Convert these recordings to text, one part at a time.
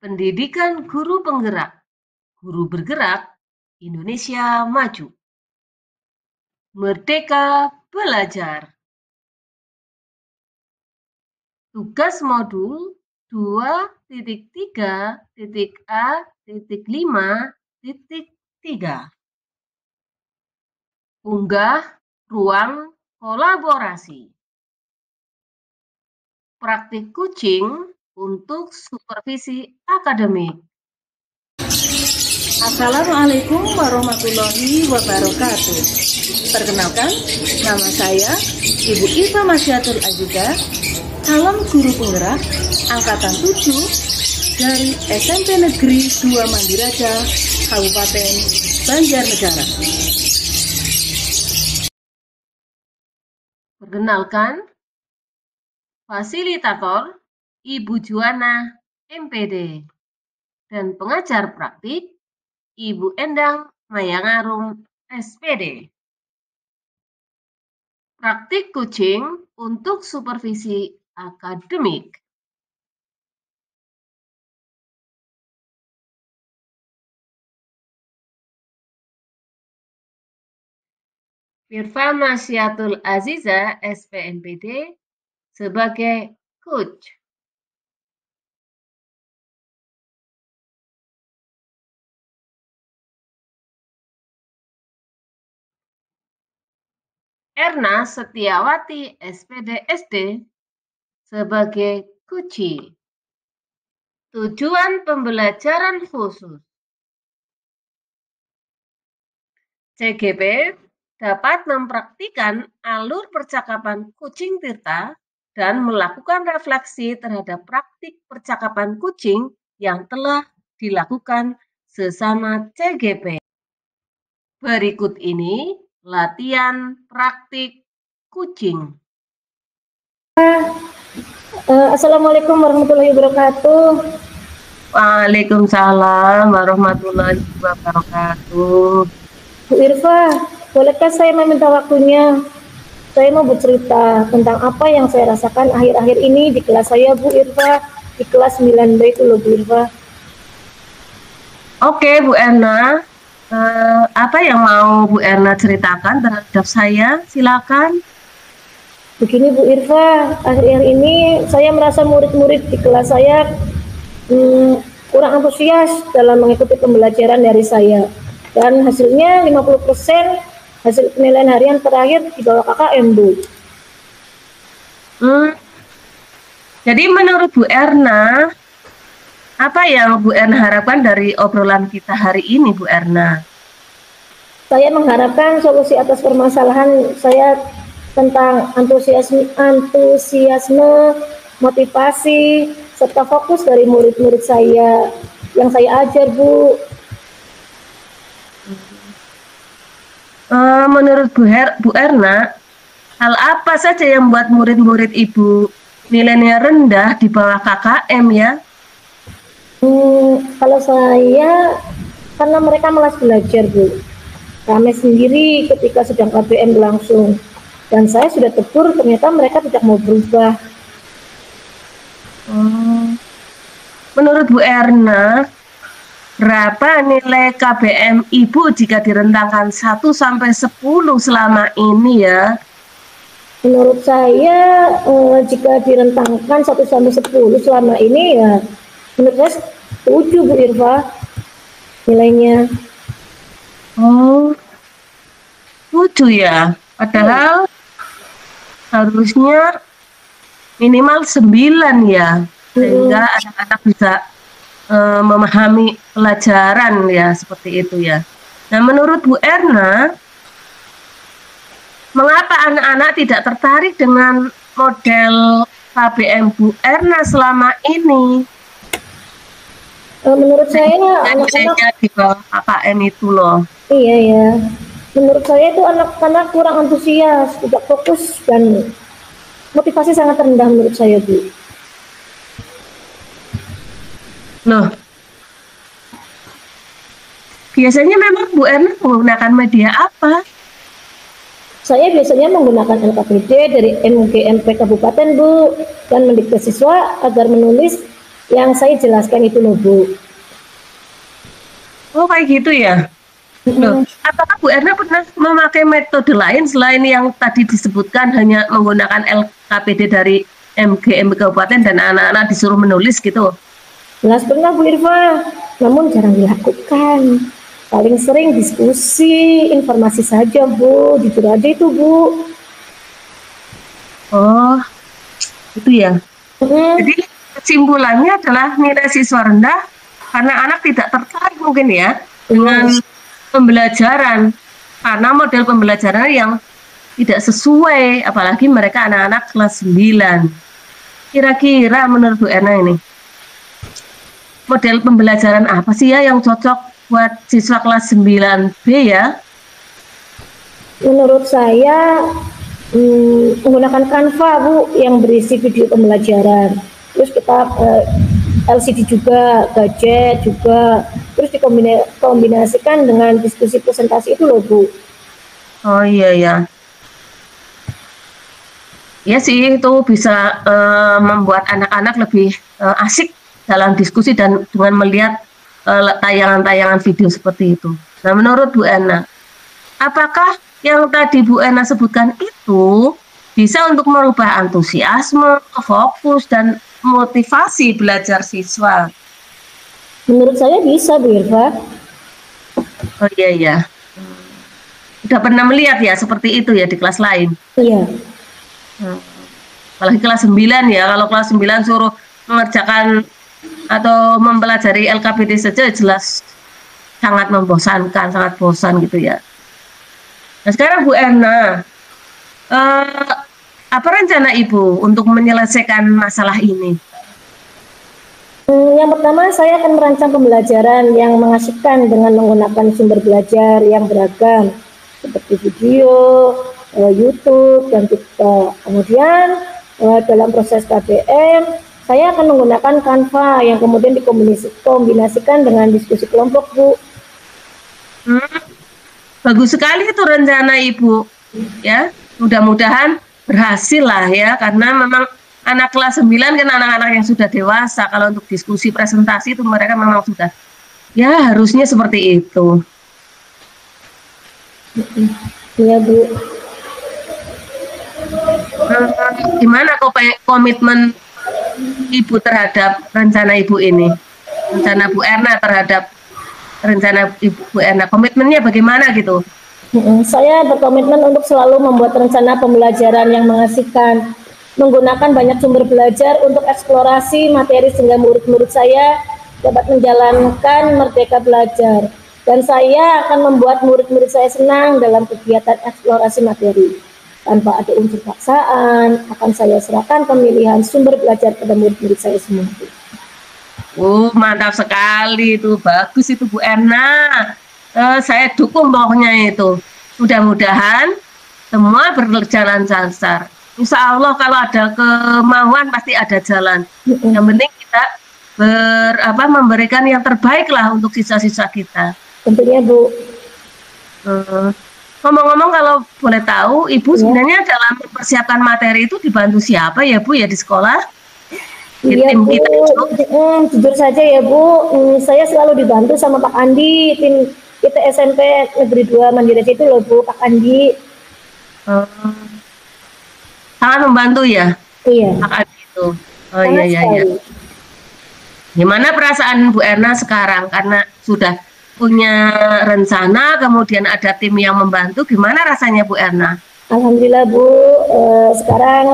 Pendidikan Guru Penggerak, Guru Bergerak, Indonesia Maju. Merdeka Belajar. Tugas modul 2.3.A.5.3. Unggah ruang kolaborasi. Praktik kucing untuk supervisi akademik. Assalamualaikum warahmatullahi wabarakatuh. Perkenalkan, nama saya Ibu Iva Masyatul Aziza, calon guru penggerak angkatan 7 dari SMP Negeri 2 Mandiraja, Kabupaten Banjarnegara. Perkenalkan, fasilitator Ibu Juwana MPD dan pengajar praktik Ibu Endang Mayangarum SPD. Praktik kucing untuk supervisi akademik. Irfa Masyatul Aziza SPNPD sebagai coach. Erna Setiawati SPD SD sebagai Kuci. Tujuan pembelajaran khusus. CGP dapat mempraktikkan alur percakapan kucing Tirta dan melakukan refleksi terhadap praktik percakapan kucing yang telah dilakukan sesama CGP. Berikut ini latihan praktik kucing. Assalamualaikum warahmatullahi wabarakatuh. Waalaikumsalam warahmatullahi wabarakatuh. Bu Irfa, bolehkah saya meminta waktunya? Saya mau bercerita tentang apa yang saya rasakan akhir-akhir ini di kelas saya, Bu Irfa, di kelas 9B itu loh, Bu Irfa. Oke, Bu Erna. Apa yang mau Bu Erna ceritakan terhadap saya? Silakan. Begini Bu Irfa, akhir-akhir ini saya merasa murid-murid di kelas saya kurang antusias dalam mengikuti pembelajaran dari saya. Dan hasilnya 50% hasil penilaian harian terakhir di bawah KKM, Bu. Jadi menurut Bu Erna, apa yang Bu Erna harapkan dari obrolan kita hari ini, Bu Erna? Saya mengharapkan solusi atas permasalahan saya tentang antusiasme, motivasi, serta fokus dari murid-murid saya yang saya ajar, Bu. Menurut Bu Erna, hal apa saja yang membuat murid-murid Ibu nilainya rendah di bawah KKM ya? Kalau saya, karena mereka malas belajar, Bu. Ramai sendiri ketika sedang KBM berlangsung. Dan saya sudah tegur, ternyata mereka tidak mau berubah. Menurut Bu Erna, berapa nilai KBM Ibu jika direntangkan 1 sampai 10 selama ini ya? Menurut saya, jika direntangkan 1 sampai 10 selama ini ya, menurut saya 7, Bu Irfa, nilainya. 7 ya? Padahal harusnya minimal 9 ya, sehingga anak-anak bisa memahami pelajaran ya, seperti itu ya. Nah, menurut Bu Erna, mengapa anak-anak tidak tertarik dengan model KBM Bu Erna selama ini? Menurut saya anak-anak di bawah KKM itu loh. Iya ya. Menurut saya itu anak-anak kurang antusias, tidak fokus, dan motivasi sangat rendah menurut saya, Bu. Loh, biasanya memang Bu Erna menggunakan media apa? Saya biasanya menggunakan LKPD dari MUGMP Kabupaten, Bu, dan mendikte siswa agar menulis yang saya jelaskan itu loh Bu. Oh kayak gitu ya. Loh, apakah Bu Erna pernah memakai metode lain selain yang tadi disebutkan hanya menggunakan LKPD dari MGM Kabupaten dan anak-anak disuruh menulis gitu? Jelas pernah Bu Irfa, namun jarang dilakukan. Paling sering diskusi, informasi saja Bu, jujur aja itu Bu. Oh, itu ya. Jadi kesimpulannya adalah nilai siswa rendah karena anak tidak tertarik mungkin ya dengan pembelajaran, karena model pembelajaran yang tidak sesuai, apalagi mereka anak-anak kelas 9. Kira-kira menurut Bu Erna ini, model pembelajaran apa sih ya yang cocok buat siswa kelas 9B ya? Menurut saya menggunakan Canva Bu yang berisi video pembelajaran. Terus kita LCD juga, gadget juga, terus dikombinasikan dengan diskusi presentasi itu loh Bu. Oh iya ya. Ya sih itu bisa membuat anak-anak lebih asik dalam diskusi dan dengan melihat tayangan-tayangan video seperti itu. Nah menurut Bu Erna, apakah yang tadi Bu Erna sebutkan itu bisa untuk merubah antusiasme, fokus, dan motivasi belajar siswa? Menurut saya bisa Bu Irfa. Oh iya ya. Udah pernah melihat ya seperti itu ya di kelas lain? Iya. Apalagi kelas 9 ya, kalau kelas 9 suruh mengerjakan atau mempelajari LKPD saja jelas sangat membosankan, sangat bosan gitu ya. Nah sekarang Bu Erna, apa rencana Ibu untuk menyelesaikan masalah ini? Yang pertama saya akan merancang pembelajaran yang mengasihkan dengan menggunakan sumber belajar yang beragam seperti video, YouTube, dan TikTok. Kemudian dalam proses KBM saya akan menggunakan Canva yang kemudian dikombinasikan dengan diskusi kelompok Bu. Bagus sekali itu rencana Ibu ya, mudah-mudahan berhasil lah ya, karena memang anak kelas 9 kan anak-anak yang sudah dewasa, kalau untuk diskusi presentasi itu mereka memang sudah ya harusnya seperti itu. Iya Bu. Gimana komitmen Ibu terhadap rencana Ibu ini, rencana Bu Erna terhadap rencana Bu Erna, komitmennya bagaimana gitu? Saya berkomitmen untuk selalu membuat rencana pembelajaran yang mengasihkan, menggunakan banyak sumber belajar untuk eksplorasi materi sehingga murid-murid saya dapat menjalankan merdeka belajar. Dan saya akan membuat murid-murid saya senang dalam kegiatan eksplorasi materi. Tanpa ada unsur paksaan, akan saya serahkan pemilihan sumber belajar pada murid-murid saya semua. Mantap sekali itu, bagus itu Bu Erna. Saya dukung pokoknya itu. Mudah-mudahan semua berjalan lancar. Insya Allah kalau ada kemauan pasti ada jalan. Yang penting kita memberikan yang terbaik lah untuk siswa-siswa kita. Tentunya Bu. Ngomong-ngomong kalau boleh tahu, Ibu sebenarnya dalam mempersiapkan materi itu dibantu siapa ya Bu ya di sekolah? Iya Bu, jujur saja ya Bu, saya selalu dibantu sama Pak Andi, tim kita SMP Negeri 2 Mandiri itu loh Bu, Pak Andi. Sangat membantu ya? Iya. Pak Andi itu. Oh iya. Gimana perasaan Bu Erna sekarang karena sudah punya rencana, kemudian ada tim yang membantu, gimana rasanya Bu Erna? Alhamdulillah Bu, sekarang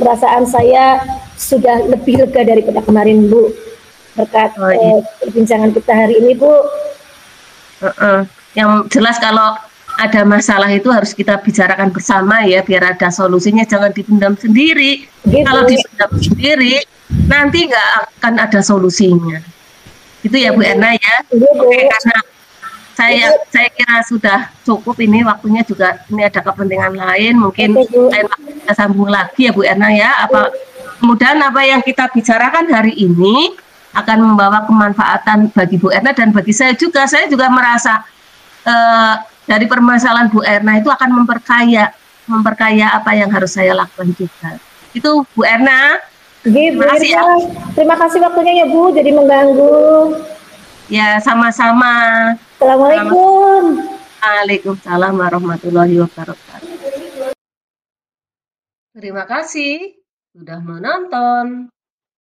perasaan saya sudah lebih lega daripada kemarin Bu, berkat perbincangan kita hari ini Bu. Yang jelas kalau ada masalah itu harus kita bicarakan bersama ya, biar ada solusinya, jangan dipendam sendiri. Gitu. Kalau dipendam sendiri nanti nggak akan ada solusinya. Itu ya Bu Erna ya. Oke, karena saya kira sudah cukup ini waktunya, juga ini ada kepentingan lain, mungkin lain waktu kita sambung lagi ya Bu Erna ya. Mudah-mudahan apa yang kita bicarakan hari ini akan membawa kemanfaatan bagi Bu Erna dan bagi saya juga. Saya juga merasa dari permasalahan Bu Erna itu akan memperkaya apa yang harus saya lakukan juga. Itu Bu Erna, Bu Terima kasih ya. Irfa, terima kasih waktunya ya Bu, jadi mengganggu. Ya, sama-sama. Assalamualaikum. Waalaikumsalam warahmatullahi wabarakatuh. Terima kasih sudah menonton.